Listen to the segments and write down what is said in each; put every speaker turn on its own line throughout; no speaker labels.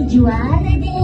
Juara deh.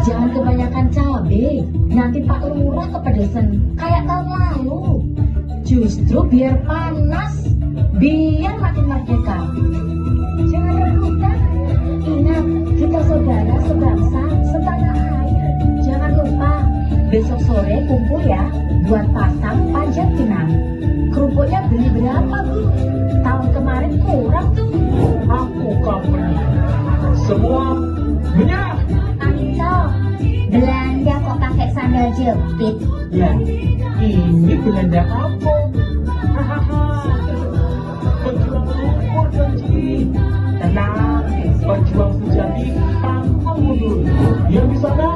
Jangan kebanyakan cabai, nanti Pak Lurah kepedesan kayak tahun lalu. Justru biar panas, biar makin merdeka. Jangan rebutan. Ingat, kita saudara sebangsa, setanah air. Jangan lupa, besok sore kumpul ya, buat pasang panjat pinang. Kerupuknya beli berapa, Bu? Tahun kemarin kurang tuh.
Aku company. Semua menyerah.
Belanda kok pakai sandal jepit?
Ya, ini Belanda kampung. Pejuang lumpur janji. Tenang, pejuang sejati pantang mundur. Yang di sana,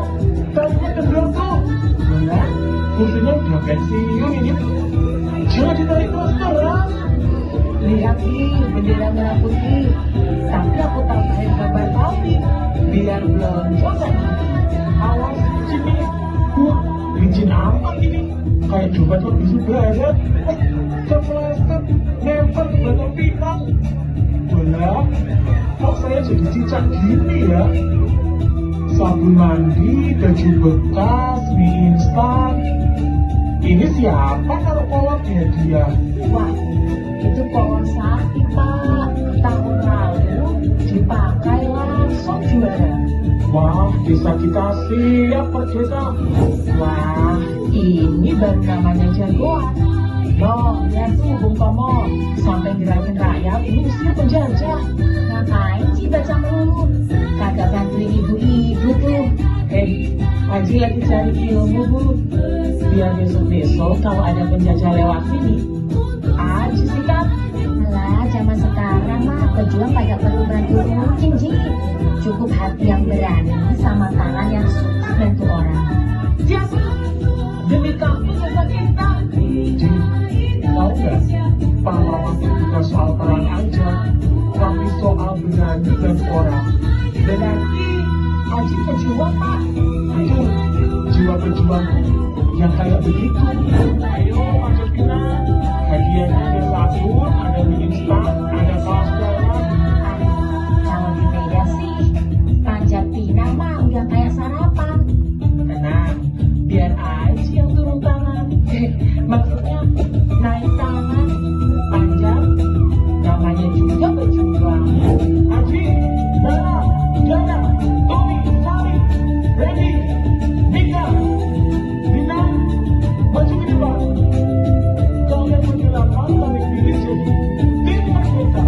kalian tenggelam tuh. Mana? Kursinya udah pensiun ini. Jangan ditarik terus. Lihat nih, bendera merah putih. Tapi aku tambahin gambar Taufik biar belonjol kan. Awas sini, wah licin amat ini. Kayak dompet lebih sebarat. Kepleset, nempel ke batang pinang. Belah, kok saya jadi cicak gini ya? Sabun mandi, baju bekas, mie instan. Ini siapa kalau kolak ya dia?
Wah, itu pohon sakti, Pak. Tahun lalu dipakai langsung juara.
Wah, desa kita siap merdeka.
Wah, ini baru namanya jagoan.
Noh, lihat tuh Bung Tomo, sampai gerakin rakyat ngusir penjajah.
Ngapain sih baca melulu? Kagak bantuin ibu-ibu tuh.
Haji lagi cari ilmu, Bu. Biar besok-besok kalau ada penjajah lewat sini, nggak? Pahlawan itu bukan soal perang aja, tapi soal berani dan orang. Berarti Aji pejuang, Pak. Ayo, jiwa berjuang yang kayak begitu. Ayo, Pak Jepina. Hadiahnya ada sabun, ada mie instan, ada kaos dalam.
Kalau di beda sih, Panjat Pinang mah udah kayak sarapan.
Tenang, biar Aji yang turun tangan. Maksudnya naik tangan, panjat, namanya juga berjuang. Aji, Dara, Dara, Tommy, Sari, Randy, Nika, Dina, maju ke depan. Kalian menyelamatkan kami pilih jadi tim merdeka.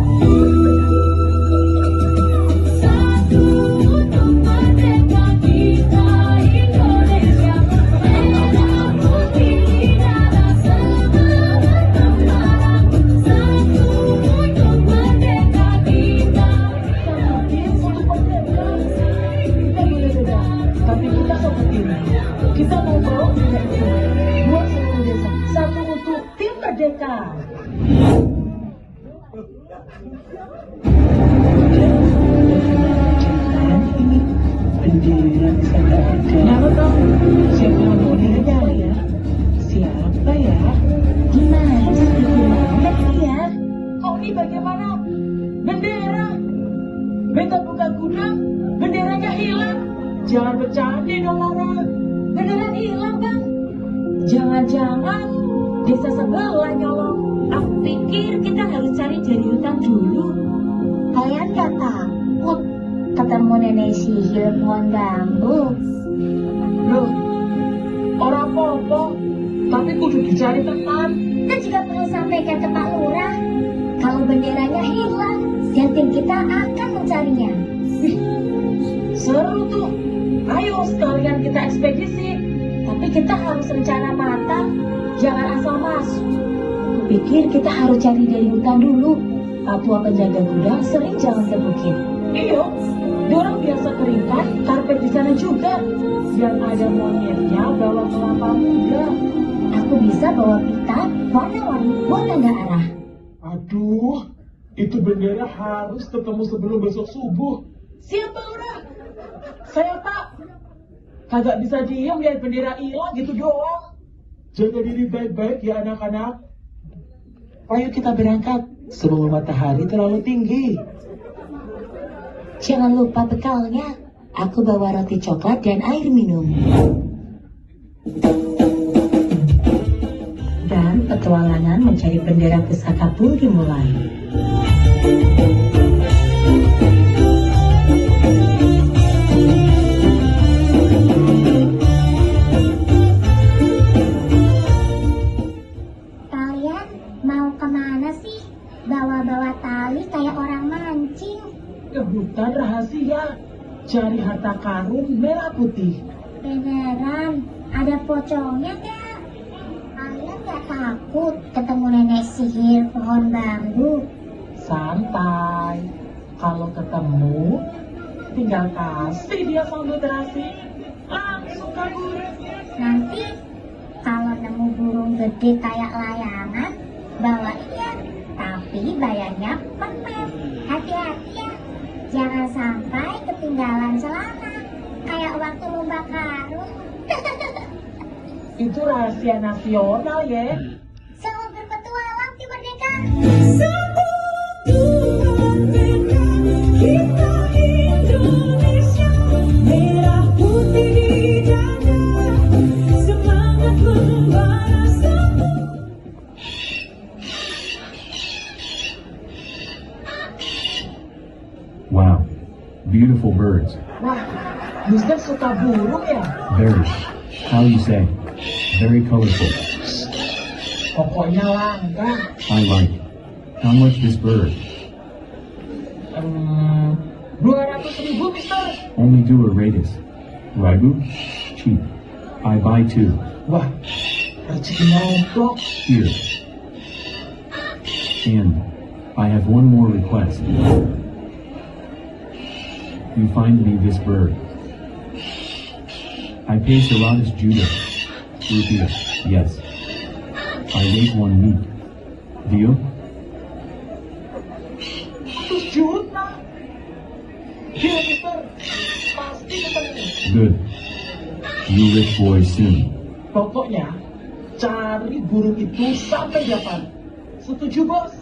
Satu untuk merdeka kita Indonesia, merah putih darah semangat membara. Satu untuk merdeka kita.
Sama tim untuk merdeka. Kita beda-beda, tapi kita satu tim. Kita mau bawa bendera itu buat seluruh desa. Satu untuk tim merdeka. Ini bendera bisa nggak ada. Kenapa Bang? Siapa yang mau nyari ya? Siapa ya?
Gimana sih gimana sih ya?
Kok ini bagaimana? Bendera. Beta buka gudang, benderanya hilang. Jangan bercanda dong, Lara.
Beneran hilang Bang? Jangan-jangan desa sebelah nyolong. Aku pikir kita harus cari dari hutan dulu. Kalian gak takut ketemu nenek sihir pohon bambu?
Loh, orang popo, tapi kudu dicari teman.
Kita juga perlu sampaikan ke Pak Lurah kalau benderanya hilang dan tim kita akan mencarinya.
Seru tuh. Ayo sekalian kita ekspedisi.
Tapi kita harus rencana matang, jangan asal masuk. Kupikir kita harus cari dari hutan dulu. Patua penjaga gudang sering jalan ke bukit.
Iyo, dorang biasa keringkan karpet di sana juga. Yang ada monyetnya bawa kelapa muda.
Aku bisa bawa pita warna-warni buat tanda arah.
Aduh, itu bendera harus ketemu sebelum besok subuh. Siap, Pak Lurah? Saya Pak. Kagak bisa diem lihat bendera hilang gitu doang. Jaga diri baik-baik ya anak-anak. Ayo kita berangkat sebelum matahari terlalu tinggi.
Jangan lupa bekalnya. Aku bawa roti coklat dan air minum. Dan petualangan mencari bendera pusaka pun dimulai.
Kalian mau kemana sih? Bawa-bawa tali kayak orang mancing.
Ke hutan rahasia. Cari harta karun merah putih.
Beneran, ada pocongnya gak? Kalian gak takut ketemu nenek sihir pohon bambu?
Santai. Kalau ketemu, tinggal kasih dia sambal terasi. Langsung kabur.
Nanti kalau nemu burung gede kayak layangan, bawain ya. Tapi bayarnya permen. Hati-hati ya. Jangan sampai ketinggalan celana. Kayak waktu lomba karung.
Itu rahasia nasional ya.
Selamat berpetualang tim merdeka.
Kita Indonesia, merah putih di dada, semangat membara satu.
Wow, beautiful birds.
Wah, Mister suka burung ya?
Very, how you say, very colorful.
Pokoknya langka.
I like. How much this bird?
200.000 Mister.
Only do a ratus. Raibu? Cheap. I buy two.
Wah, rezeki montok.
Here. And I have one more request. You find me this bird. I pay Seratus Judah. Rupiah, yes. I raise one meat. Deal?
100 juta. Iya, Mister. Pasti ketemu.
Good. You rich boy soon.
Pokoknya, cari burung itu sampai dapat. Setuju, Bos?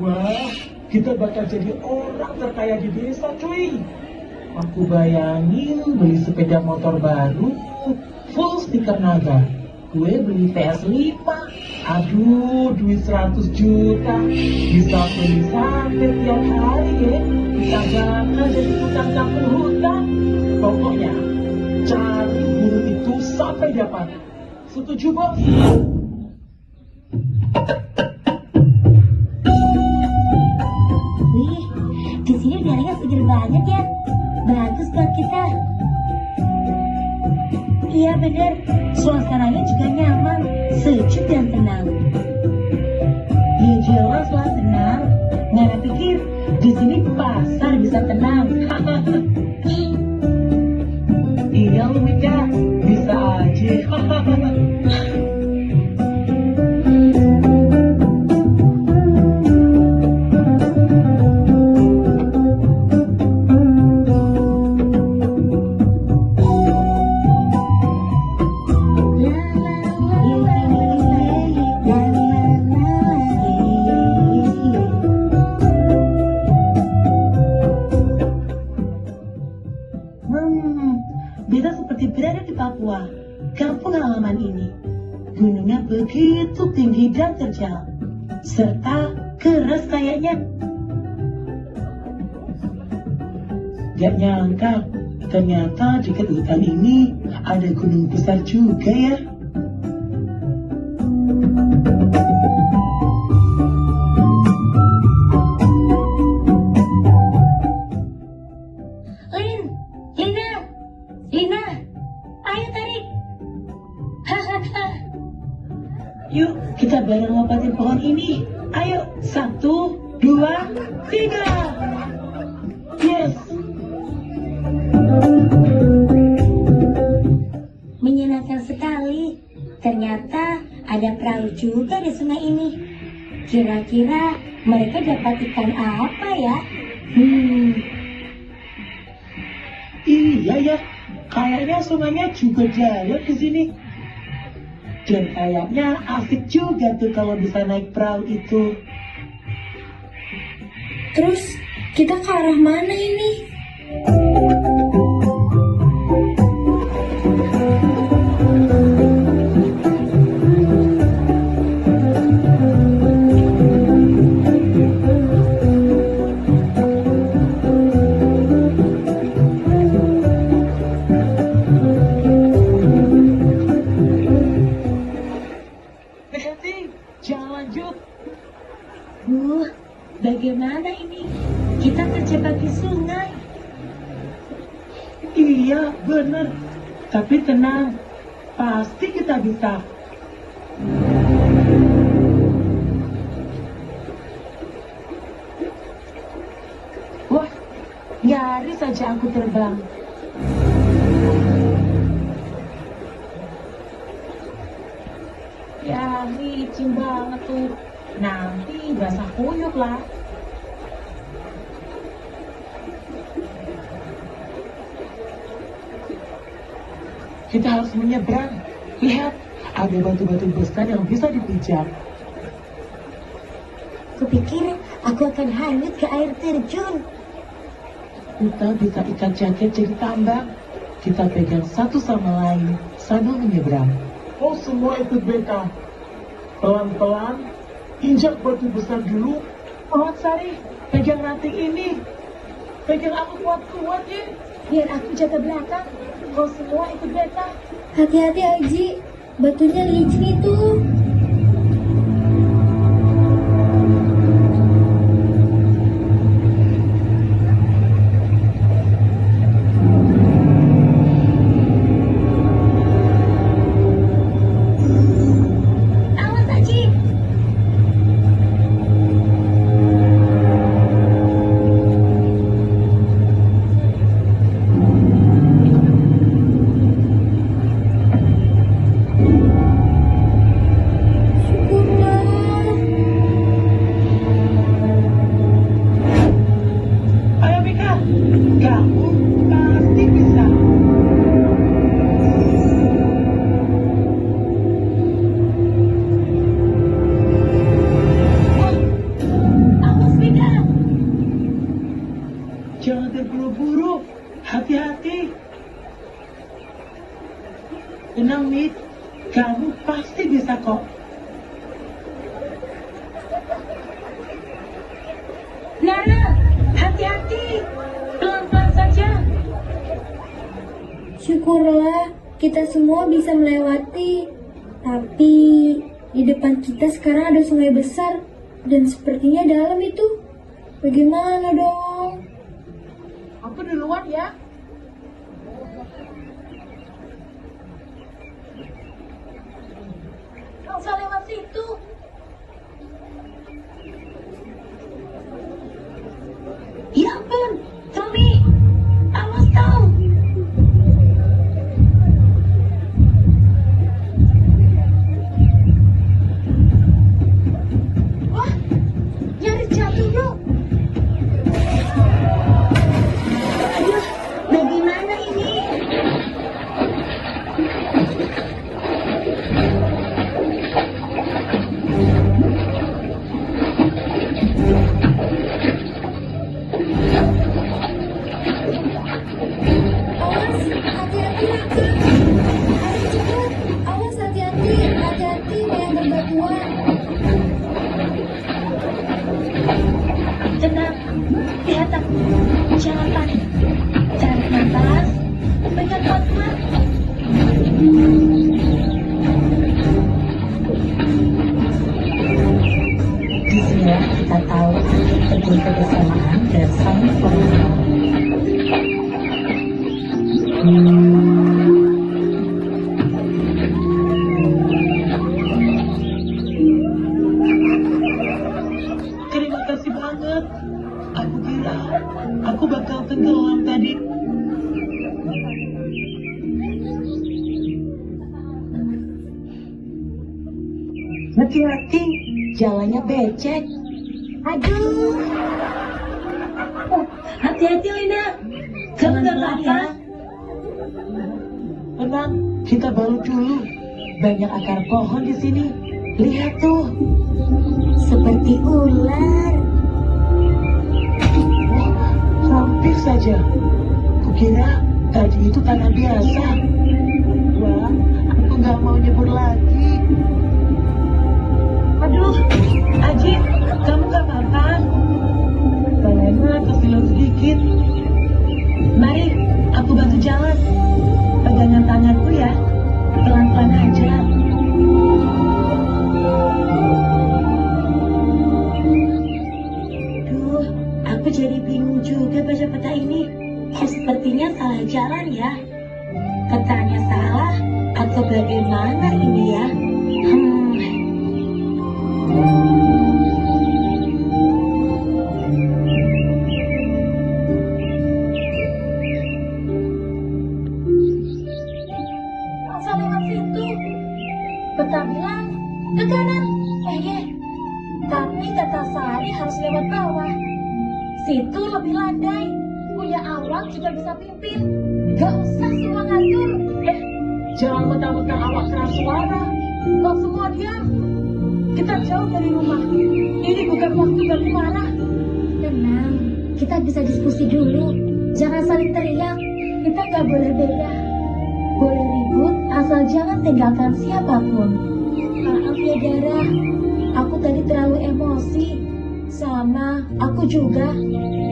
Wah, kita bakal jadi orang terkaya di desa, cuy. Aku bayangin beli sepeda motor baru, full stiker naga. Gue beli PS5. Aduh, duit 100 juta. Bisa beli sate tiap hari ya. Kita jangan jadi tukang campur hutan. Pokoknya, cari burung itu sampai dapat. Setuju, Bos?
Wih, di sini udaranya seger banget ya. Bagus buat kita. Iya bener, suasananya juga nyaman, sejuk dan tenang.
Ya jelas lah tenang. Ngana pikir di sini pasar bisa tenang.
Iya, lu Mika. Bisa aja.
Beta seperti berada di Papua, kampung halaman ini. Gunungnya begitu tinggi dan terjal, serta keras kayaknya.
Gak nyangka, ternyata dekat hutan ini ada gunung besar juga ya.
Lina, ayo tarik.
Yuk, kita bareng lompatin pohon ini. Ayo, 1, 2, 3. Yes.
Menyenangkan sekali. Ternyata ada perahu juga di sungai ini. Kira-kira mereka dapat ikan apa ya?
Iya ya, kayaknya sungainya juga jalan ke sini. Dan kayaknya asik juga tuh kalau bisa naik perahu itu.
Terus kita ke arah mana ini?
Hati-hati, jangan lanjut.
Bagaimana ini? Kita terjebak di sungai.
Iya, bener. Tapi tenang, pasti kita bisa.
Wah, nyaris saja aku terbang. Ya, licin banget tuh. Nanti basah kuyup lah.
Kita harus menyeberang. Lihat, ada batu-batu besar yang bisa dipijak.
Kupikir aku akan hanyut ke air terjun.
Kita bisa ikat jaket jadi tambang. Kita pegang satu sama lain sambil menyeberang. Oh, semua ikut beta. Pelan-pelan, injak batu besar dulu. Oh, Sari, pegang ranting ini. Pegang aku kuat-kuat ya.
Biar aku jaga belakang.
Kau semua ikut beta.
Hati-hati Aji, batunya licin itu. Awas Aji.
Nara, hati-hati. Pelan-pelan saja.
Syukurlah kita semua bisa melewati. Tapi di depan kita sekarang ada sungai besar dan sepertinya dalam itu. Bagaimana dong?
Aku duluan ya. Nggak usah lewat situ. Ya ampun, Tommy, awas Tom. Wah, nyaris jatuh bro. Aduh, bagaimana ini?
Awas, hati-hati Raka. Ayo cepat, awas hati-hati, hati-hati banyak berbatuan.
Tenang, lihat aku. Jangan panik. Tarik nafas, pegang kuat-kuat. Di sini kita tahu penting kebersamaan dan saling pengertian.
Terima kasih banget. Aku kira aku bakal tenggelam tadi. Hati-hati, jalannya becek.
Aduh. Oh, hati-hati Lina. Kamu nggak apa-apa?
Tenang, kita baru dulu. Banyak akar pohon di sini. Lihat tuh.
Seperti ular.
Hampir saja. Kukira tadi itu tanah biasa. Wah, aku nggak mau nyebur lagi.
Aduh, Aji, kamu nggak apa-apa?
Kayaknya kesilat sedikit.
Mari, aku bantu jalan. Pegangan tanganku ya, pelan-pelan aja. Duh, aku jadi bingung juga baca peta ini. Sepertinya salah jalan ya. Petanya salah atau bagaimana ini ya? Masa lewat situ? Peta bilang ke kanan. Tapi kata Sari harus lewat bawah. Situ lebih landai. Punya awak juga bisa pimpin. Gak usah semua ngatur.
Jangan mentang-mentang awak keras suara.
Kok semua diam? Kita jauh dari rumah. Ini bukan waktu bagi marah.
Tenang, kita bisa diskusi dulu. Jangan saling teriak.
Kita gak boleh beda. Boleh ribut asal jangan tinggalkan siapapun. Maaf ya Dara, aku tadi terlalu emosi. Sama, aku juga.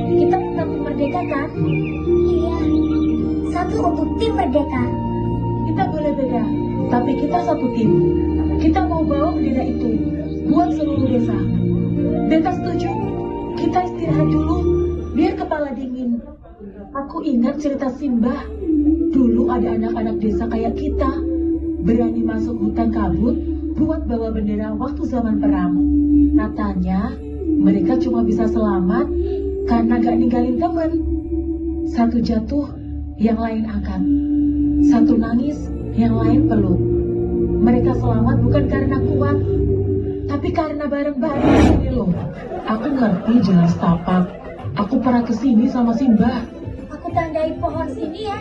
Kita tetap merdeka kan?
Iya, satu untuk tim merdeka.
Kita boleh beda, tapi kita satu tim. Kita mau bawa bendera itu buat seluruh desa. Beta setuju. Kita istirahat dulu, biar kepala dingin. Aku ingat cerita Simbah. Dulu ada anak-anak desa kayak kita, berani masuk hutan kabut buat bawa bendera waktu zaman perang. Katanya, mereka cuma bisa selamat karena gak ninggalin temen. Satu jatuh, yang lain angkat. Satu nangis, yang lain peluk. Mereka selamat bukan karena kuat, tapi karena bareng-bareng ini loh. Aku ngerti jelas tapak. Aku pernah kesini sama Simbah.
Aku tandai pohon sini ya,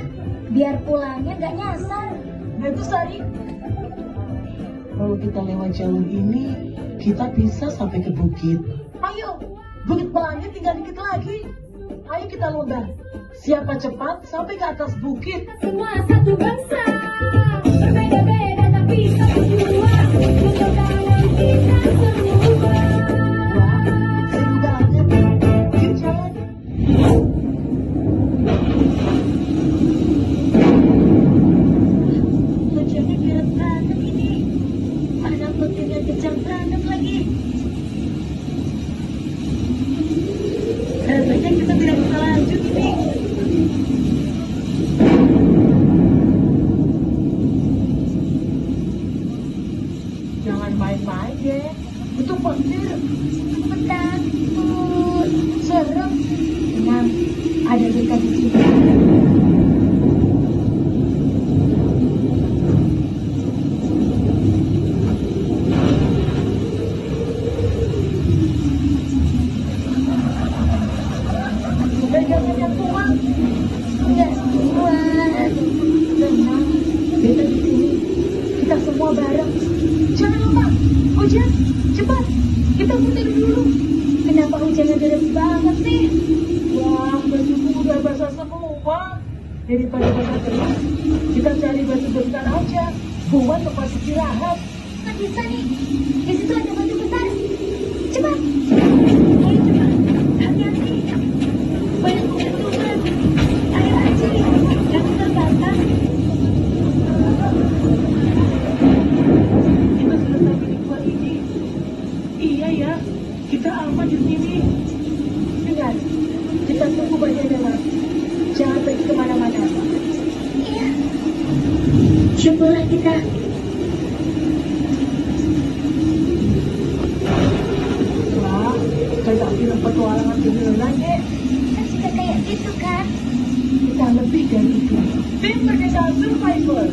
biar pulangnya gak nyasar.
Itu Sari.
Kalau kita lewat jalur ini, kita bisa sampai ke bukit.
Ayo, bukit pelangnya tinggal dikit lagi. Ayo kita lomba. Siapa cepat sampai ke atas bukit.
Semua satu bangsa, berbeda-beda tapi satu jua. Untuk kawan kita semua.
Wah, seru banget. Kita daripada basah terus, kita cari batu besar aja buat tempat istirahat.
Nggak bisa nih. Di situ ada batu besar. Cepat. Ayo cepat. Hati-hati. Banyak kuburan. Ayo aja. Kami terbakar.
Kita sudah sampai di gua ini. Iya ya, kita aman di sini. Dengar, kita tunggu banyak lewat. Jangan pergi kemana-mana.
Iya. Syukurlah kita.
Wah, kayak film petualangan beneran deh.
Kan sudah kayak gitu kan.
Kita lebih dari itu. Tim Merdeka Survivor.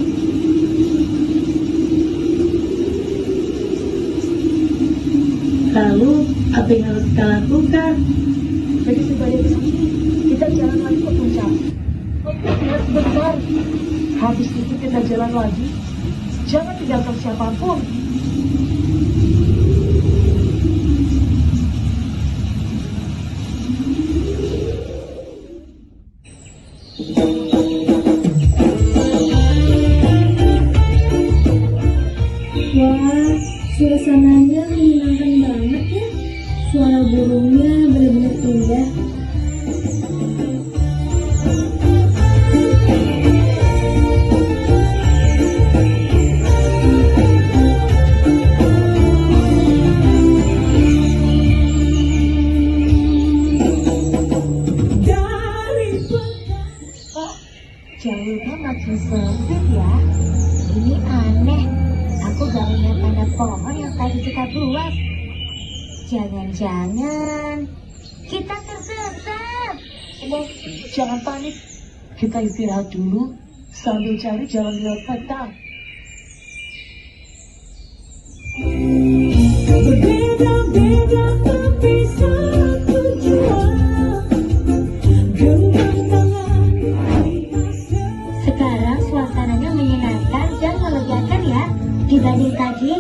Lalu, apa yang harus kita lakukan? Jadi sebagai sini, kita jalan lagi ke puncak. Lihat sebentar. Habis itu kita jalan lagi. Jangan tinggalkan siapapun.
Wah, suasananya menyenangkan banget ya. Suara burungnya benar-benar indah.
Kok jalurnya makin sempit ya?
Ini aneh. Aku gak lihat ada pohon yang tadi kita buat. Jangan-jangan kita tersesat.
Emang, jangan panik. Kita istirahat dulu sambil cari jalan lewat peta.
Berbeda-beda tapi satu jua. Genggam tangan
Sekarang suasananya menyenangkan dan melegakan ya dibanding tadi.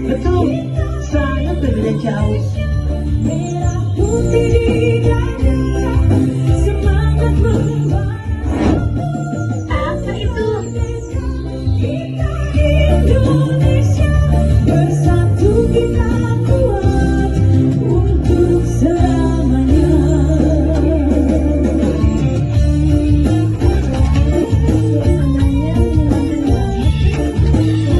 Betul, sangat berbeda jauh.
merah putih di dada. Semangat membara.
Apa itu?
Kita Indonesia bersatu kita kuat untuk selamanya.
Suasananya menyenangkan banget ya. Suara burungnya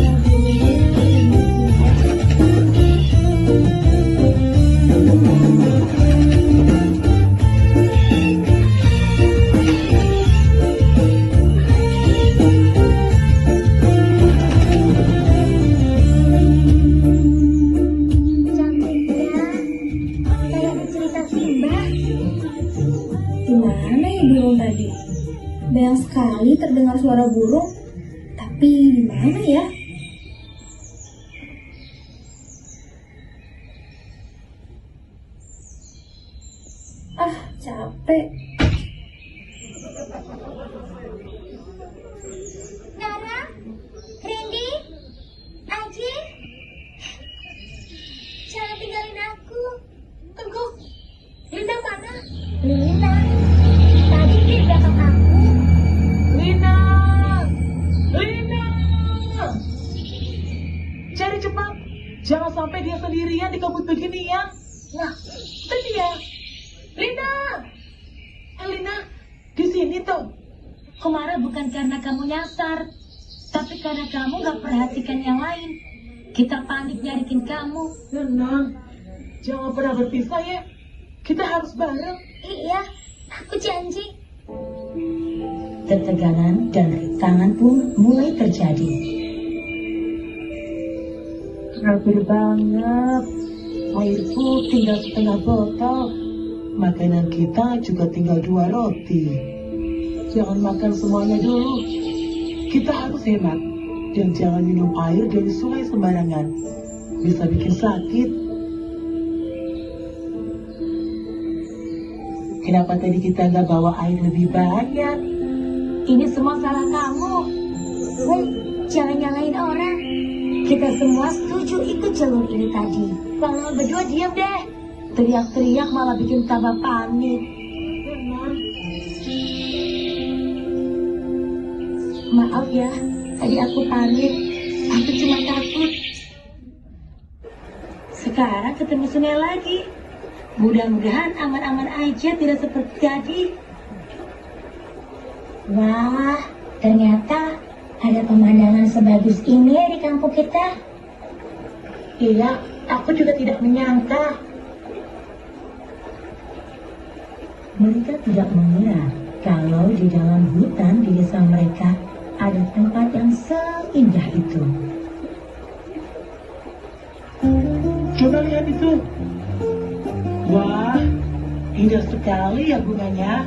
Cantiknya kayak di cerita Simba.
Di mana ya burung tadi? Banyak sekali terdengar suara burung, tapi di mana ya? Ah, capek.
Nara, Randy, Aji, jangan tinggalin aku.
Tunggu, Linda mana?
Lina, tadi di belakang aku.
Lina! Lina! Cari cepat. Jangan sampai dia sendirian di kabut begini ya. Nah, itu dia. Lina! Lina, di sini tuh.
Kemarin bukan karena kamu nyasar, tapi karena kamu gak perhatikan yang lain. Kita panik nyariin kamu.
Tenang, jangan pernah berpisah ya. Kita harus bareng.
Iya, aku janji.
Ketegangan dan rintangan pun mulai terjadi.
Hampir banget. Airku tinggal setengah botol. Makanan kita juga tinggal 2 roti. Jangan makan semuanya dulu. Kita harus hemat. Dan jangan minum air dari sungai sembarangan. Bisa bikin sakit. Kenapa tadi kita nggak bawa air lebih banyak?
Ini semua salah kamu.
Woi, jangan nyalain orang. Kita semua setuju ikut jalur ini tadi.
Kalian berdua diam deh. Teriak-teriak malah bikin tambah panik.
Tenang.
Maaf ya, tadi aku panik. Aku cuma takut. Sekarang ketemu sungai lagi. Mudah-mudahan aman-aman aja, tidak seperti tadi. Wah, ternyata ada pemandangan sebagus ini ya di kampung kita. Iya, aku juga tidak menyangka. Mereka tidak mengira kalau di dalam hutan di desa mereka ada tempat yang seindah itu.
Coba lihat itu. Wah, indah sekali ya bunganya.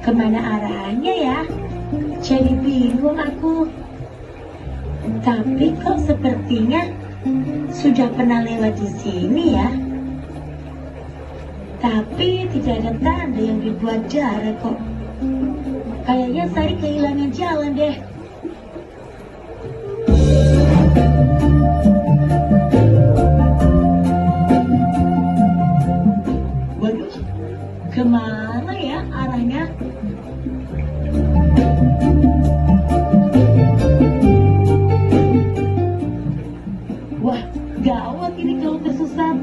Kemana arahnya ya? Jadi bingung aku. Tapi kok sepertinya sudah pernah lewat di sini ya. Tapi tidak ada tanda yang dibuat darah kok. Kayaknya saya kehilangan jalan deh.
Waduh,
Kemana ya arahnya? Wah, gawat ini kalau tersesat.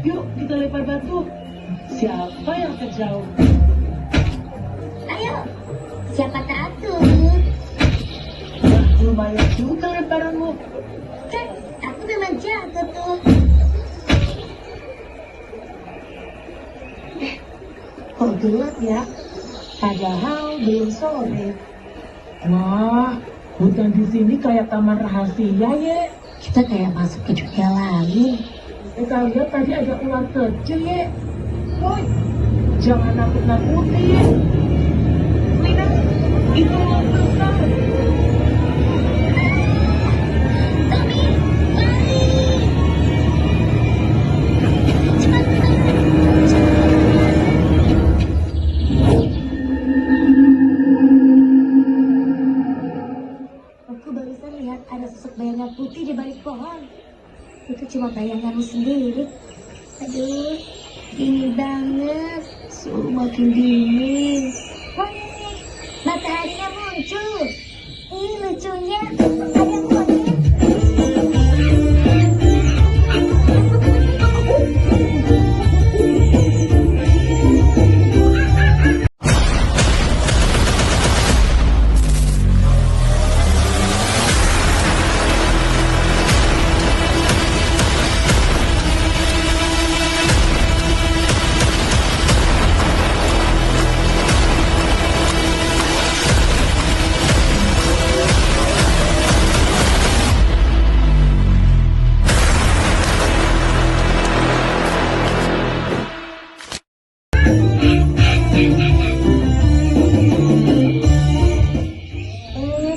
yuk kita lempar batu. Siapa yang terjauh?
Ayo, siapa takut?
Wah, lumayan juga lemparanmu.
Kan aku memang jago tuh.
Kok gelap ya? Padahal belum sore.
Wah, hutan di sini kayak taman rahasia ya.
Kita kayak masuk ke dunia lain.
Kita lihat tadi ada ular kecil ya. Woi, jangan nakut-nakutin. Lina, itu ular besar.
Tommy, lari! Cepat,
Aku barusan lihat ada sosok bayangan putih di balik pohon. Itu cuma bayanganmu sendiri. Aduh, dingin banget. Suhu makin dingin.
Wih, mataharinya muncul. Ih, lucunya. Ada monyet.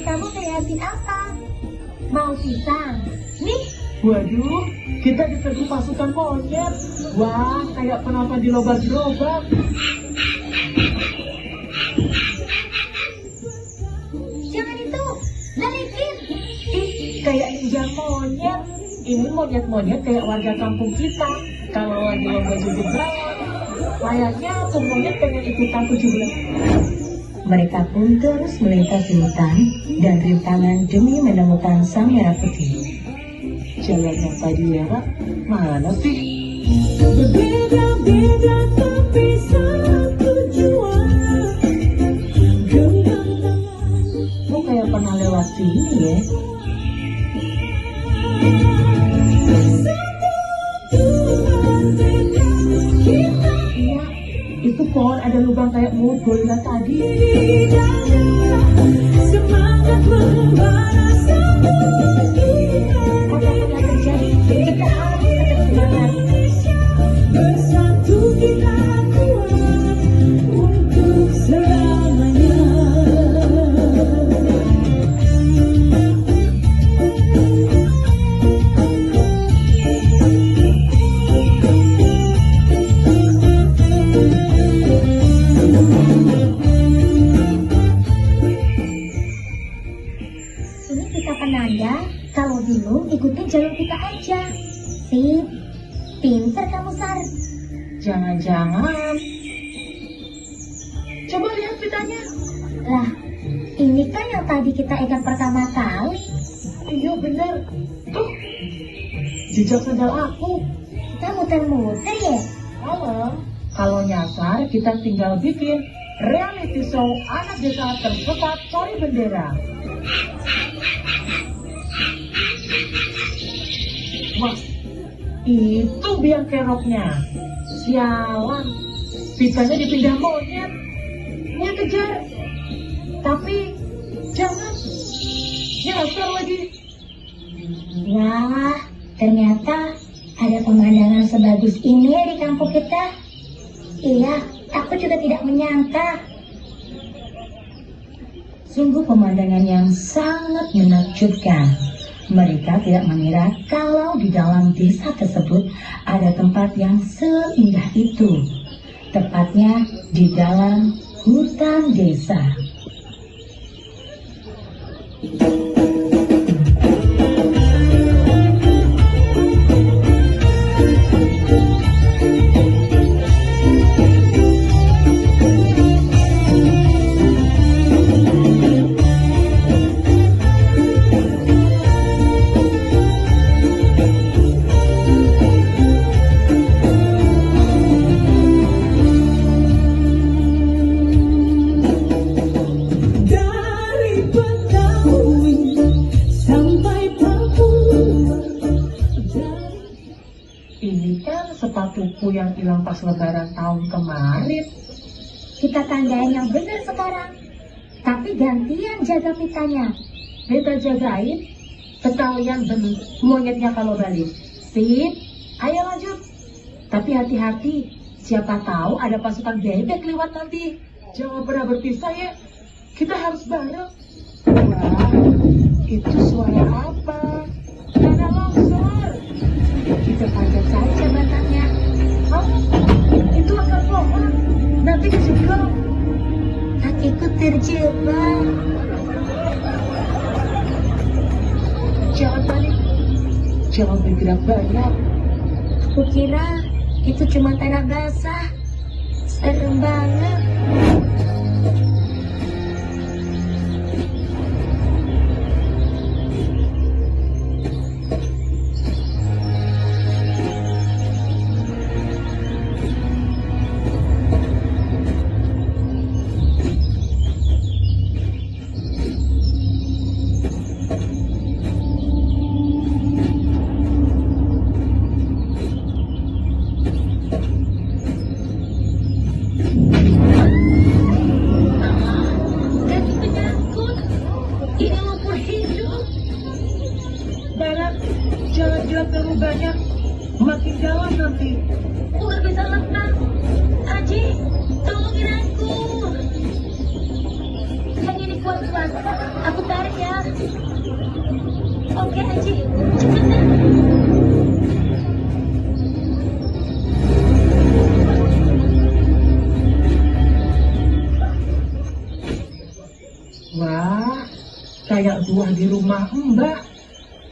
Kamu ngeliatin apa? Mau pisang? Nih,
Waduh, kita diserbu pasukan monyet. Wah, kayak penonton di lomba gerobak.
Jangan itu. Balikin.
Kayak ninja monyet. Ini monyet-monyet kayak warga kampung kita. Kalau lagi lomba 17, layaknya tuh monyet pengen ikutan 17.
mereka pun terus melintasi hutan dan rintangan demi menemukan sang merah putih.
Jalan yang tadi lewat, mana sih?
Berbeda-beda tapi satu jua. Genggam tangan.
Kok kayak pernah lewat sini ya? Iya, itu pohon ada lubang kayak mulut gorila tadi.
Semangat membara satu
Apapun yang terjadi, kita harus tetap semangat.
bersatu kita kuat untuk selamanya.
Ini kita penanda kalau Jangan-jangan. Coba lihat pitanya.
Lah, ini kan yang tadi kita ikat pertama kali.
Iya bener. Tuh, jejak sandal aku.
Kita muter-muter ya?
Kalau nyasar, kita tinggal bikin reality show anak desa tersesat cari bendera. Wah, itu biang keroknya. Sialan, pitanya dipindah monyet. Dia kejar. Tapi, jangan. Nyasar lagi.
Wah, ternyata ada pemandangan sebagus ini ya di kampung kita. Iya, aku juga tidak menyangka.
Sungguh pemandangan yang sangat menakjubkan. Mereka tidak mengira kalau di dalam desa tersebut ada tempat yang seindah itu. Tepatnya di dalam hutan desa.
Dari Betawi sampai Papua.
Ini kan sepatuku yang hilang pas lebaran tahun kemarin.
Kita tandain yang benar sekarang. Tapi gantian jaga pitanya.
Beta jagain, sekalian beli monyetnya kalau balik. Sip, ayo lanjut. Tapi hati-hati, siapa tahu ada pasukan bebek lewat nanti. Jangan pernah berpisah ya, kita harus bareng. Wah, itu suara apa? Tanah longsor.
Kita panjat saja batangnya.
Oh, itu akar pohon. Nanti kejeblok.
Kakiku terjebak.
Jangan panik, jangan bergerak banyak.
Aku kira itu cuma tanah basah. Serem banget.
Kaki penyangkut, ini lumpur hidup. Barat, jangan gelap terlalu banyak, makin dalam nanti. Aku nggak bisa renang. Aji, tolongin aku. Yang ini kuat-kuat, aku tarik ya. Oke Aji, cepetan. Wah, kayak buah di rumah Mbak.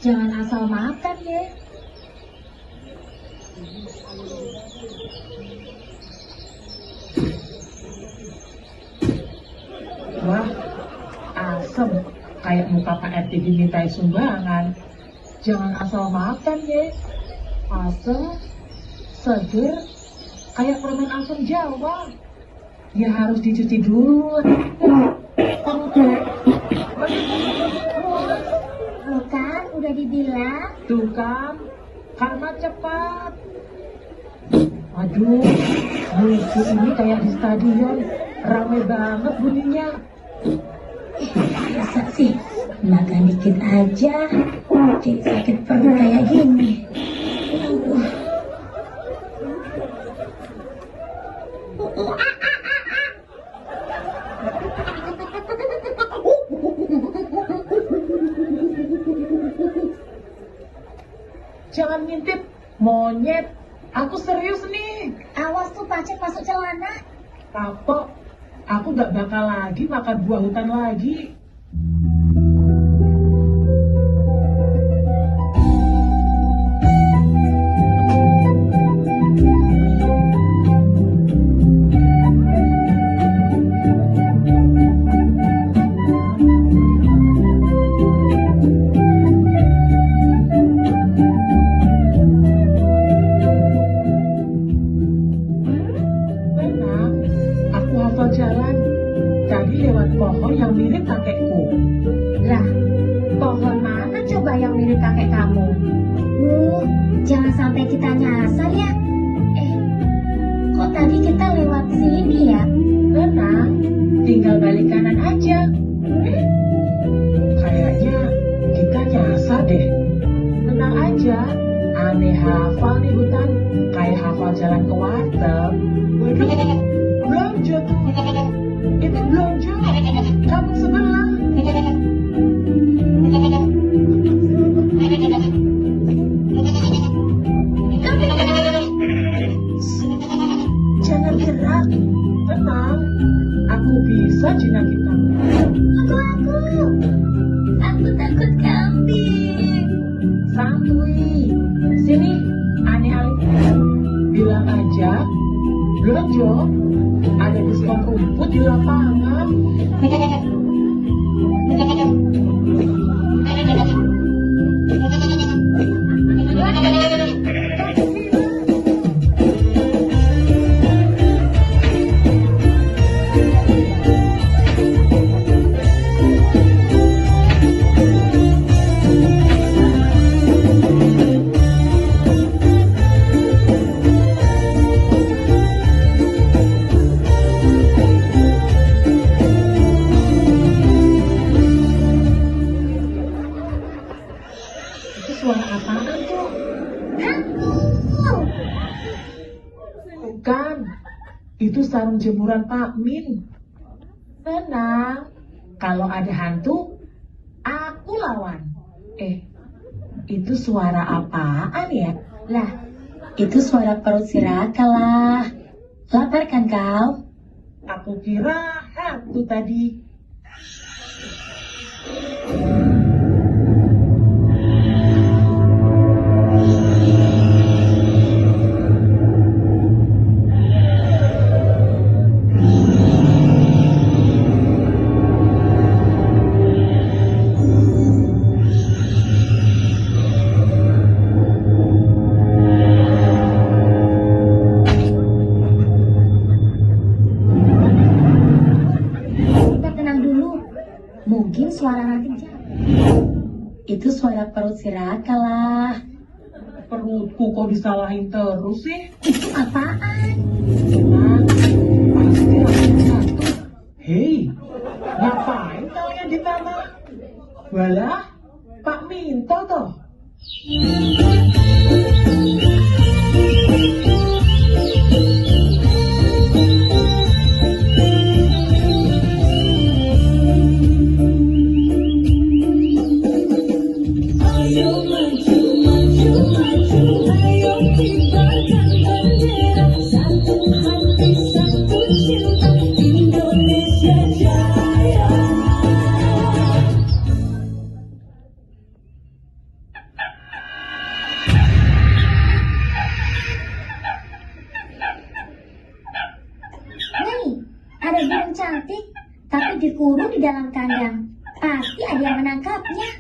Jangan asal makan ya.
Wah, asem. Kayak muka Pak RT dimintai sumbangan. Jangan asal makan ya. Asem, seger, kayak permen asam Jawa. Ya harus dicuci dulu.
Bukan, udah dibilang.
Tuh kan, karena cepat. Aduh, buku ini kayak di stadion. Ramai banget bunyinya.
Masa sih, makan dikit aja. Jadi sakit perut kayak gini.
Jangan ngintip, monyet. Aku serius nih.
Awas tuh pacet masuk celana.
Kapok, aku gak bakal lagi makan buah hutan lagi.
tadi lewat pohon yang mirip kakekku.
Lah, pohon mana coba yang mirip kakek kamu?
Jangan sampai kita nyasar ya. Kok tadi kita lewat sini ya?
Tenang, tinggal balik kanan aja.
Kayaknya kita nyasar deh. Tenang aja, aneh hafal nih hutan, kayak hafal jalan ke warteg. Waduh, belanja tuh. Itu belanja, kampung sebelah. Jangan gerak, tenang. Aku bisa jinakin kamu.
Aku takut kambing.
Santuy. Sini, aneh alih.
Bilang aja, belanja. Ada diskon rumput di lapangan. Itu suara apaan tuh? Bukan, itu sarung jemuran Pak Min.
Tenang, kalau ada hantu, aku lawan.
Itu suara apaan ya?
Lah, itu suara perut si Raka lah. Lapar kan kau?
Aku kira hantu tadi.
Kita tenang dulu. Mungkin suara nanti jauh. Itu suara perut si Raka lah.
Perutku kok disalahin terus sih?
Itu apaan?
Tenang, pasti ada satu. Hei, ngapain kalian di tanah? Walah, Pak Minto toh.
Ada burung cantik, tapi dikurung di dalam kandang. Pasti ada yang menangkapnya.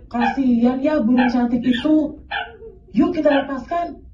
Kasihan ya burung cantik itu. Yuk kita lepaskan.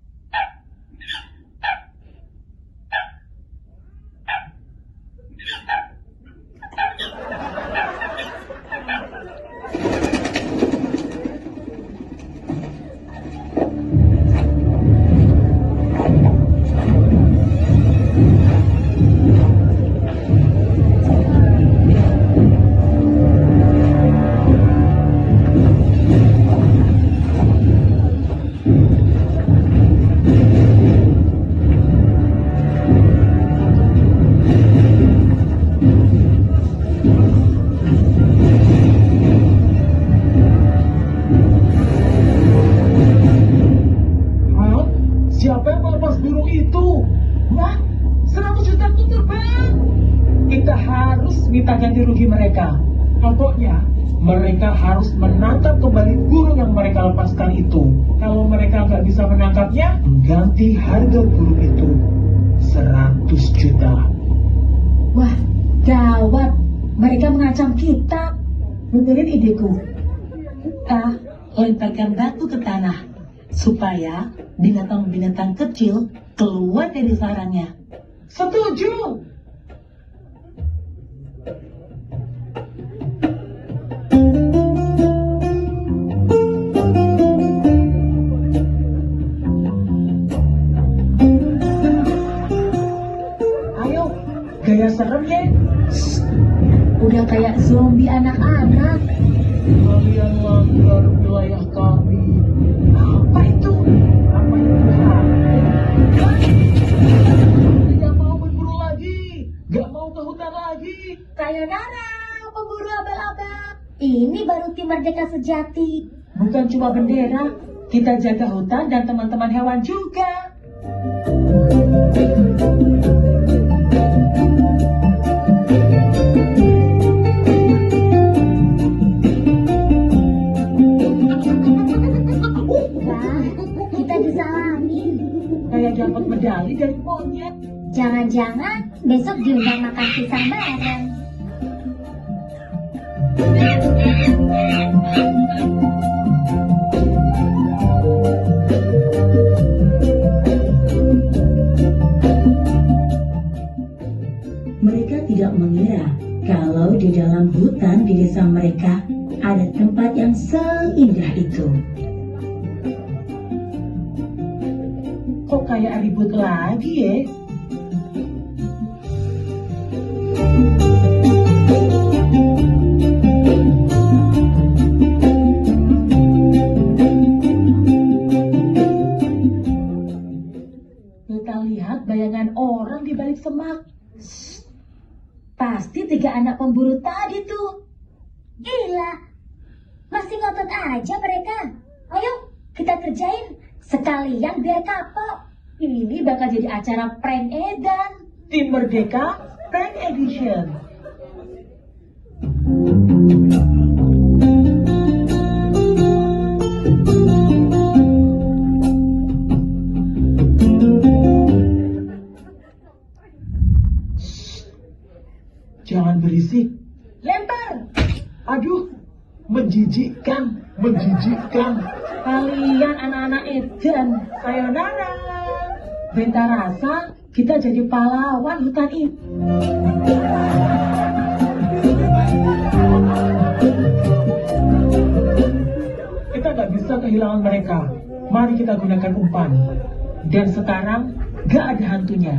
Siapa yang melepas burung itu? Wah, 100 juta pun terbang. Kita harus minta ganti rugi mereka. Pokoknya, mereka harus menangkap kembali burung yang mereka lepaskan itu. Kalau mereka nggak bisa menangkapnya, ganti harga burung itu 100 juta.
Wah, gawat. Mereka mengancam kita. Dengerin ideku. Kita lemparkan batu ke tanah.
supaya binatang-binatang kecil keluar dari sarangnya.
Setuju. Ayo, gaya serem ya.
Udah kayak zombie anak-anak.
Kalian langgar wilayah kami. Apa itu? Apa yang tidak mau berburu lagi? Gak mau ke hutan lagi?
Sayonara, pemburu abal-abal. Ini baru tim merdeka sejati.
Bukan cuma bendera, kita jaga hutan dan teman-teman hewan juga.
Wah, kita disalamin.
Kayak dapat medali dari monyet.
Jangan-jangan besok diundang makan pisang bareng.
Mereka tidak mengira kalau di dalam hutan di desa mereka ada tempat yang seindah itu.
Kok kayak ribut lagi ya? Kita lihat bayangan orang di balik semak.
Pasti 3 anak pemburu tadi tuh.
Gila, masih ngotot aja mereka. Ayo, kita kerjain. Sekalian biar kapok.
Ini bakal jadi acara prank edan.
Tim Merdeka Prank Edition.
Jangan berisik.
Lempar.
Aduh, menjijikkan, menjijikkan.
Kalian anak-anak edan, sayonara. Beta rasa kita jadi pahlawan hutan ini.
Kita nggak bisa kehilangan mereka. Mari kita gunakan umpan.
Dan sekarang gak ada hantunya.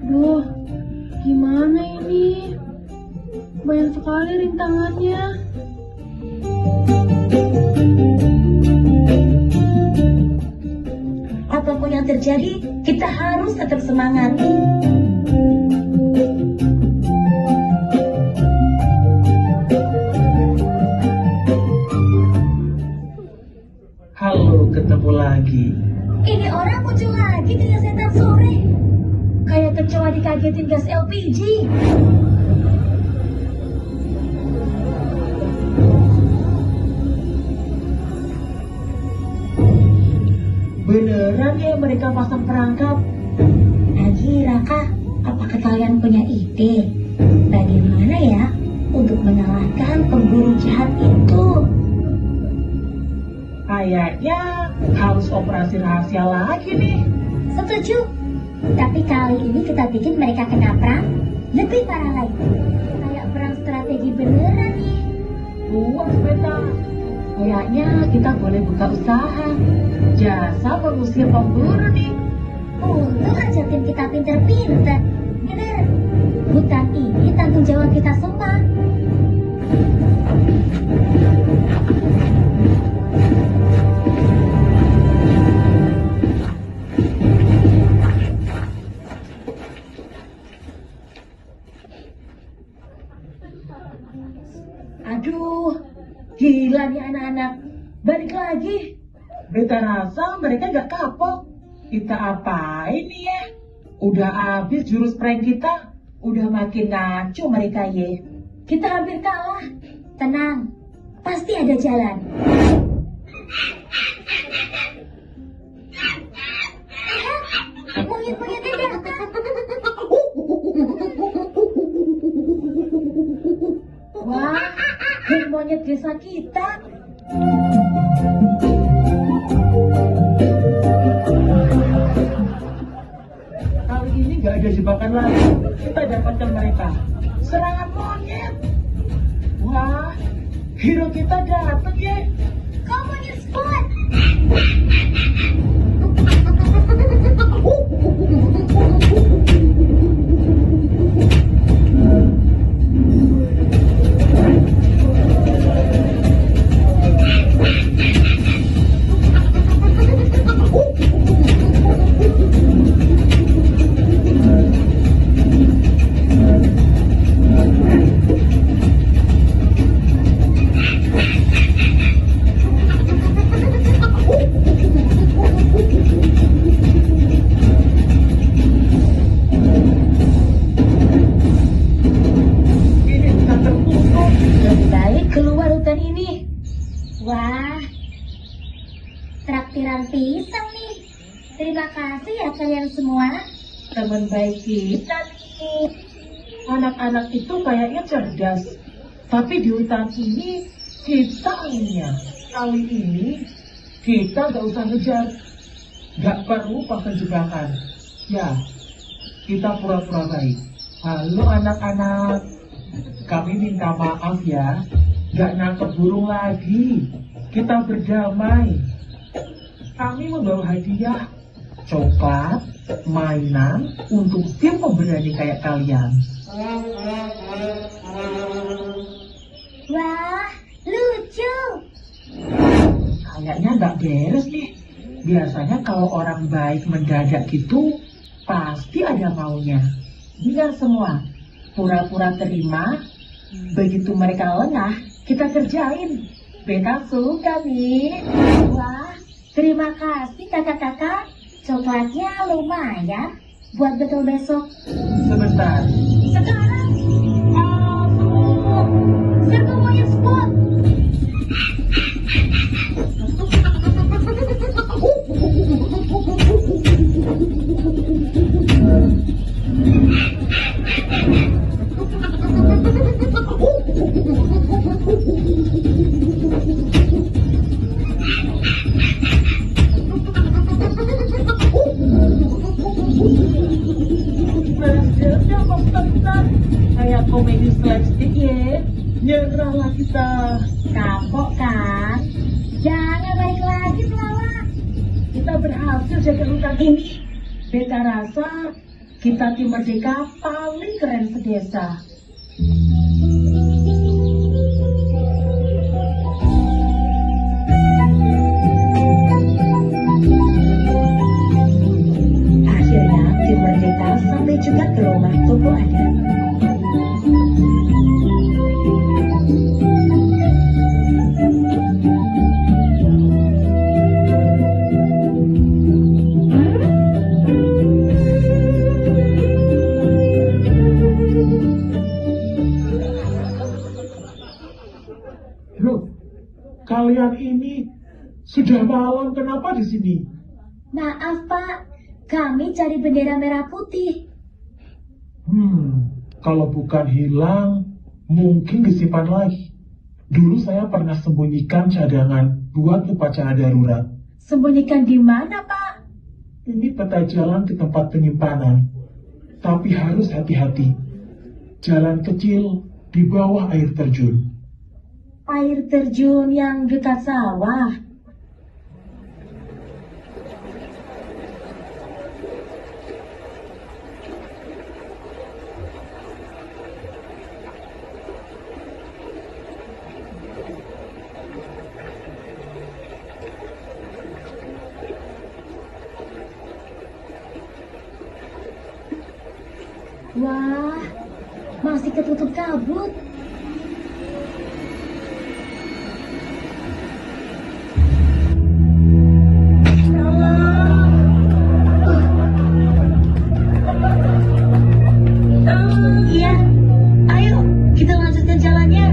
Duh, gimana ini? Banyak sekali rintangannya.
Apapun yang terjadi, kita harus tetap semangat.
Halo, ketemu lagi.
Ini orang muncul lagi kayak setan sore. Kayak kecoa dikagetin gas LPG.
Beneran ya mereka pasang perangkap?
Agi, Raka, apakah kalian punya ide? Bagaimana ya untuk menyalahkan pemburu jahat itu?
Kayaknya harus operasi rahasia lagi nih.
Setuju. Tapi kali ini kita bikin mereka kena perang lebih parah lagi. Kayak perang strategi beneran nih.
Luas beta. Kayaknya kita boleh buka usaha. Jasa mengusir pemburu nih.
Untung aja tim kita pinter-pinter. Bener. Hutan ini tanggung jawab kita semua.
Aduh, gila nih anak-anak. Balik lagi.
Beta rasa mereka gak kapok. Kita apain nih ya? Udah habis jurus prank kita. Udah makin ngaco mereka ya.
Kita hampir kalah.
Tenang, pasti ada jalan. Monyet-monyetnya datang.
geng monyet desa kita.
Kali ini nggak ada jebakan lagi. Kita dapatkan mereka. Serangan monyet. Wah, hero kita datang ya.
Komunis spot.
Ini bisa tertutup.
Lebih baik keluar hutan ini.
Wah, traktiran pisang nih. Terima kasih ya kalian semua.
Teman baik kita nih. Anak-anak itu kayaknya cerdas. Tapi di hutan ini kita anehnya. Kali ini kita nggak usah ngejar. Nggak perlu pakai jebakan. Ya, kita pura-pura baik. Halo anak-anak. Kami minta maaf ya. Nggak nangkep burung lagi. Kita berdamai. Kami membawa hadiah. Coklat, mainan untuk tim pemberani kayak kalian.
Wah, lucu.
Kayaknya nggak beres nih. Biasanya kalau orang baik mendadak gitu, pasti ada maunya. Dengar semua, pura-pura terima. Begitu mereka lengah, kita kerjain. Beta suka nih.
Wah, terima kasih kakak-kakak. Coklatnya lumayan buat betul besok.
Sebentar.
Sekarang, serbu monyet spot.
Berhasilnya bentar. Kayak komedi slapstick ya. Nyerahlah kita.
Kapok kan? Jangan balik lagi pelawak.
Kita berhasil jaga hutan ini. Beta rasa kita tim merdeka paling keren sedesa.
Akhirnya tim merdeka sampai juga ke rumah toko adat.
Loh, kalian ini sudah malam, kenapa di sini?
Maaf Pak, kami cari bendera merah putih.
Kalau bukan hilang, mungkin disimpan lagi. Dulu saya pernah sembunyikan cadangan buat upacara darurat.
Sembunyikan di mana, Pak?
Ini peta jalan ke tempat penyimpanan. Tapi harus hati-hati. Jalan kecil di bawah air terjun.
Air terjun yang dekat sawah. Wah, masih ketutup kabut. Iya, ayo kita lanjutkan jalannya.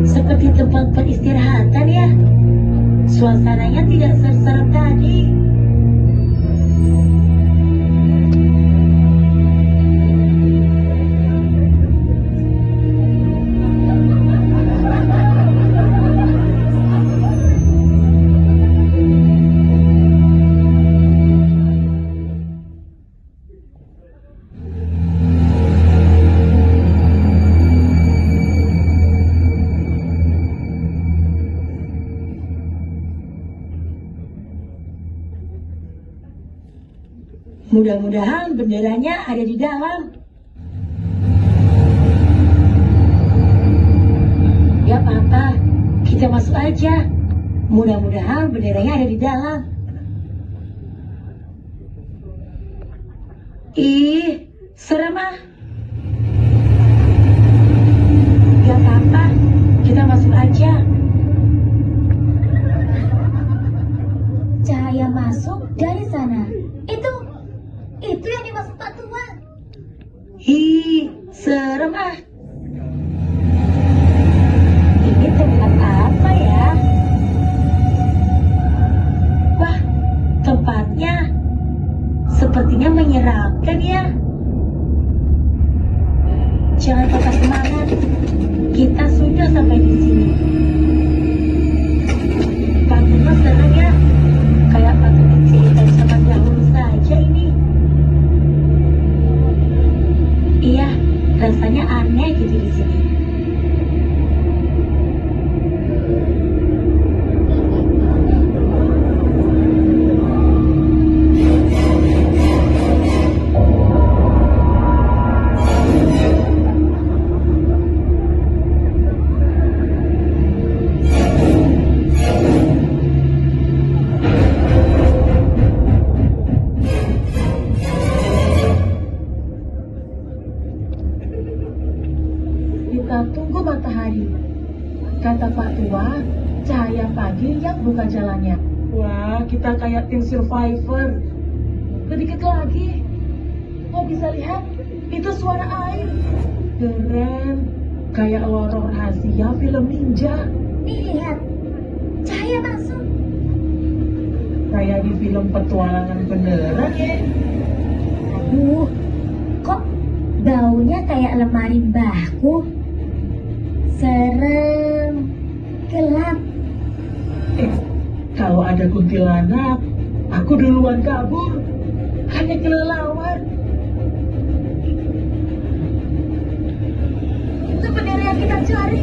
Seperti tempat peristirahatan ya. Suasananya tidak seserem tadi.
Mudah-mudahan benderanya ada di dalam. Ya Papa, kita masuk aja. Mudah-mudahan benderanya ada di dalam. Ih, serem ah. Ya Papa, kita masuk aja.
Cahaya masuk dari sana. Itu yang dimaksud Pak Tua.
Ih, serem ah. Ini tempat apa ya? Wah, tempatnya sepertinya menyeramkan ya. Jangan patah semangat. Kita sudah sampai di sini. Pak Tua senang ya. Kayak waktu diceritain sama dahulu saja ini. Iya, rasanya aneh gitu di sini.
Kita tunggu matahari. Kata Pak Tua, cahaya pagi yang buka jalannya. Wah, kita kayak tim survivor. Sedikit lagi. Kau bisa lihat? Itu suara air. Keren. Kayak lorong rahasia film ninja.
Nih lihat, cahaya masuk.
Kayak di film petualangan beneran ya.
Aduh, kok baunya kayak lemari mbahku. Serem, gelap.
Kalau ada kuntilanak, aku duluan kabur. Hanya kelelawar.
Itu bendera yang kita cari.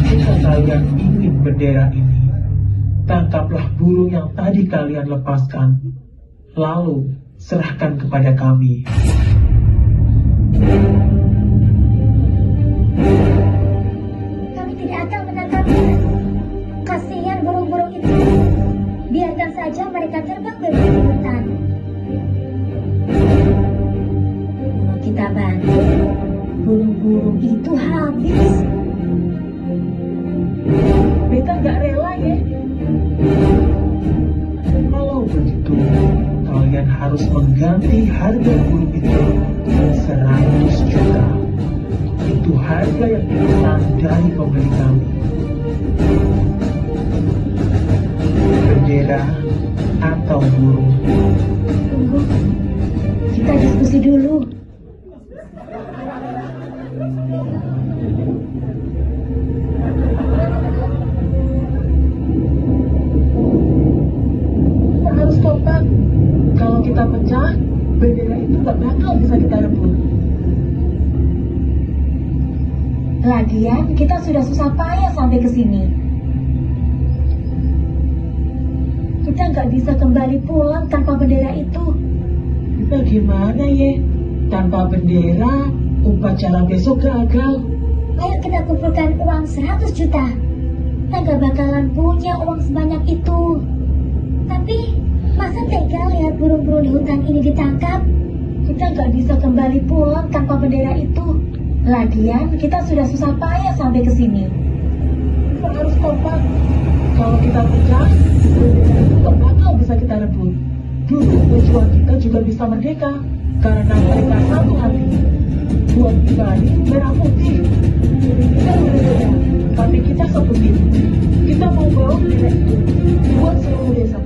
Jika kalian ingin bendera ini, tangkaplah burung yang tadi kalian lepaskan, lalu serahkan kepada kami.
Kami tidak akan menangkapnya. Kasihan burung-burung itu. Biarkan saja mereka terbang bebas di hutan. Kalau kita bantu, burung-burung itu habis.
Beta nggak rela ya.
Kalau begitu, kalian harus mengganti harga burung itu 100 juta. Itu harga yang dipesan dari pembeli kami. Bendera atau burung?
Tunggu, kita diskusi dulu.
Kita harus kompak. Kalau kita pecah, bendera itu nggak bakal bisa kita rebut. Lagian kita sudah susah payah sampai ke sini. Kita nggak bisa kembali pulang tanpa bendera itu.
Kita gimana ya? Tanpa bendera, upacara besok gagal.
Ayo kita kumpulkan uang 100 juta. Kita nggak bakalan punya uang sebanyak itu. Tapi masa tega lihat burung-burung di hutan ini ditangkap?
Kita nggak bisa kembali pulang tanpa bendera itu. Lagian kita sudah susah payah sampai ke sini.
Kita harus kompak. Kalau kita pecah, bendera itu nggak bakal bisa kita rebut. Dulu tujuan kita juga bisa merdeka karena mereka satu hati. Buat pribadi merah putih. Kita berbeda, tapi kita satu tim. Kita mau bawa bendera itu buat seluruh desa.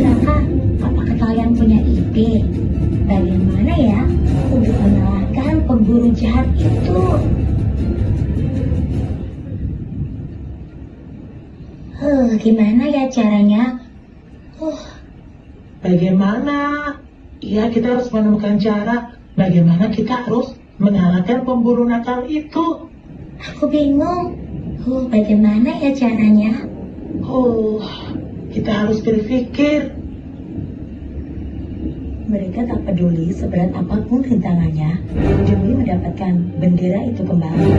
Raka, apakah kalian punya ide? Bagaimana ya untuk mengalahkan pemburu jahat itu?
Bagaimana ya caranya?
Bagaimana? Ya, kita harus menemukan cara bagaimana kita harus mengalahkan pemburu nakal itu.
Aku bingung. Bagaimana ya caranya?
Kita harus berpikir.
Mereka tak peduli seberat apapun rintangannya demi mendapatkan bendera itu kembali.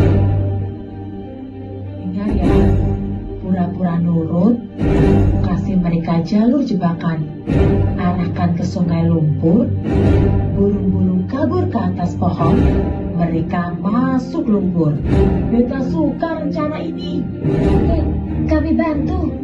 Ingat ya, pura-pura nurut, kasih mereka jalur jebakan, arahkan ke sungai lumpur, burung-burung kabur ke atas pohon, mereka masuk lumpur. Beta suka rencana ini. Oke, kami bantu.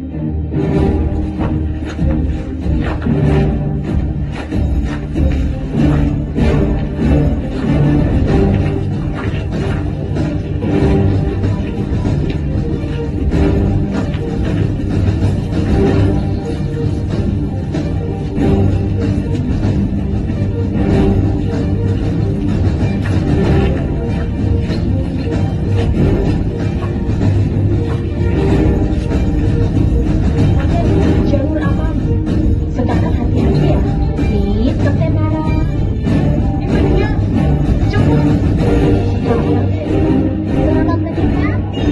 Jalur aman. Sekarang hati-hati ya. Sip, Kapten Nara. Ini dia. Cepat.
Selamat menikmati.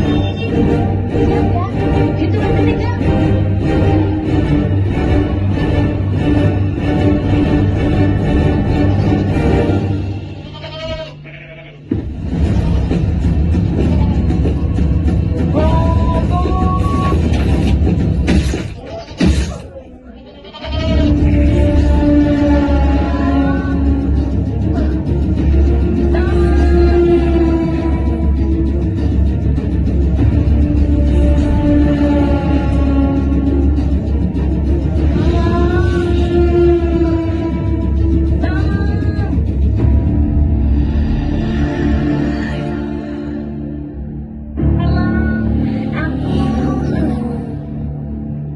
Siap ya. Hitungan ketiga.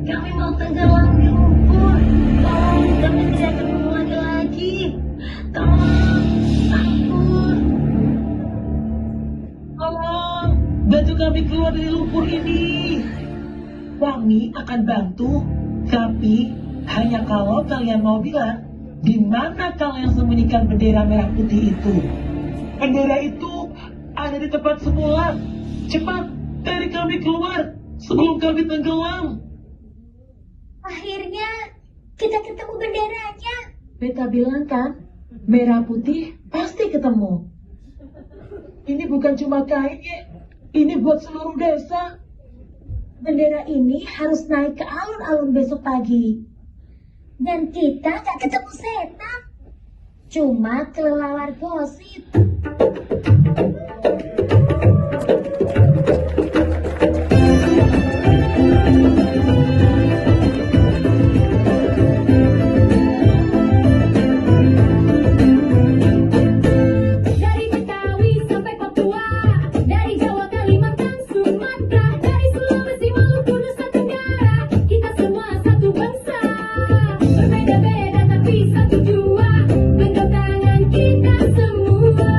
Kami mau tenggelam di lumpur. Tolong, kami tidak ketemu lagi. Tolong, ampun.
Tolong, bantu kami keluar dari lumpur ini. Kami akan bantu, tapi hanya kalau kalian mau bilang di mana kalian sembunyikan bendera merah putih itu. Bendera itu ada di tempat semula. Cepat, tarik kami keluar sebelum kami tenggelam.
Akhirnya kita ketemu benderanya.
Beta bilang kan, merah putih pasti ketemu.
Ini bukan cuma kain ya, ini buat seluruh desa.
Bendera ini harus naik ke alun-alun besok pagi.
Dan kita gak ketemu setan. Cuma kelelawar gosip.
Dari Betawi sampai Papua, dari Jawa, Kalimantan, Sumatera, dari Sulawesi, Maluku, Nusa Tenggara, kita semua satu bangsa. Berbeda-beda tapi satu jua, genggam tangan kita semua.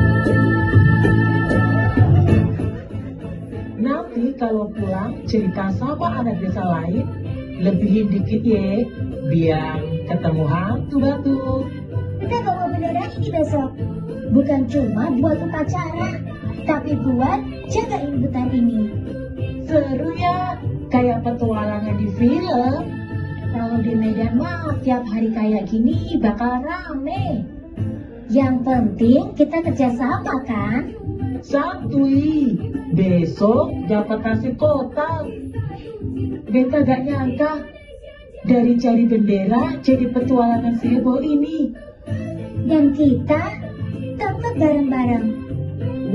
Nanti kalau pulang cerita sama anak desa lain, lebihin dikit ya, biar ketemu hantu batu.
Kita bawa bendera ini besok. Bukan cuma buat upacara, tapi buat jagain hutan ini.
Seru ya, kayak petualangan di film.
Kalau di Medan mah tiap hari kayak gini bakal rame. Yang penting kita kerjasama kan?
Santuy, besok dapat kasih kotak.
Beta gak nyangka, dari cari bendera jadi petualangan seheboh ini.
Dan kita tetap bareng-bareng.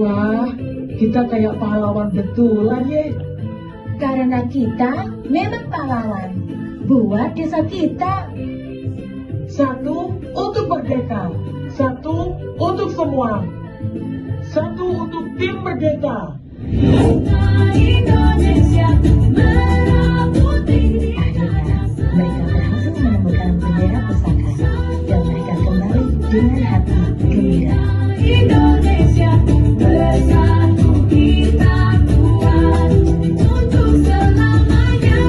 Wah, kita kayak pahlawan betulan ya. Karena kita memang pahlawan buat desa kita.
Satu untuk merdeka, satu untuk semua, satu untuk tim merdeka.
Indonesia merah putih.
Akhirnya, mereka berhasil menemukan bendera pusaka dan mereka kembali dengan hati gembira.
Indonesia bersatu kita kuat untuk selamanya.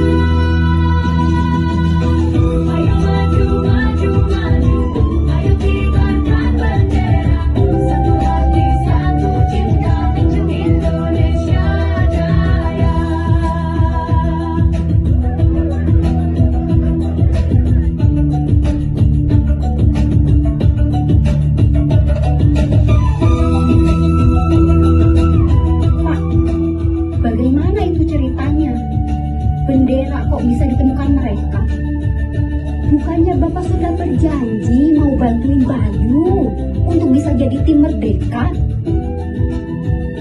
Bukannya Bapak sudah berjanji mau bantuin Bayu untuk bisa jadi tim merdeka?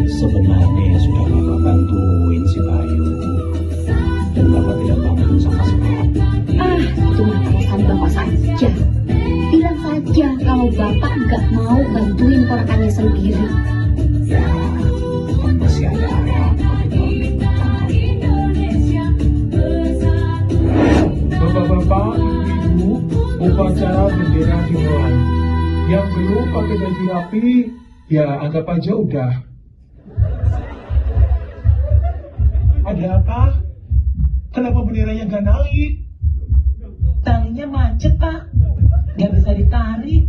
Sebenarnya sudah Bapak bantuin si Bayu. Dan Bapak tidak bantu sama sekali.
Cuma alasan Bapak saja. Bilang saja kalau Bapak nggak mau bantuin ponakannya sendiri.
Kan masih ada
Bapak-bapak, ibu-ibu, upacara bendera dimulai. Yang belum pakai baju rapi, ya anggap aja udah. Ada apa? Kenapa benderanya nggak naik?
Talinya macet, Pak. Nggak bisa ditarik.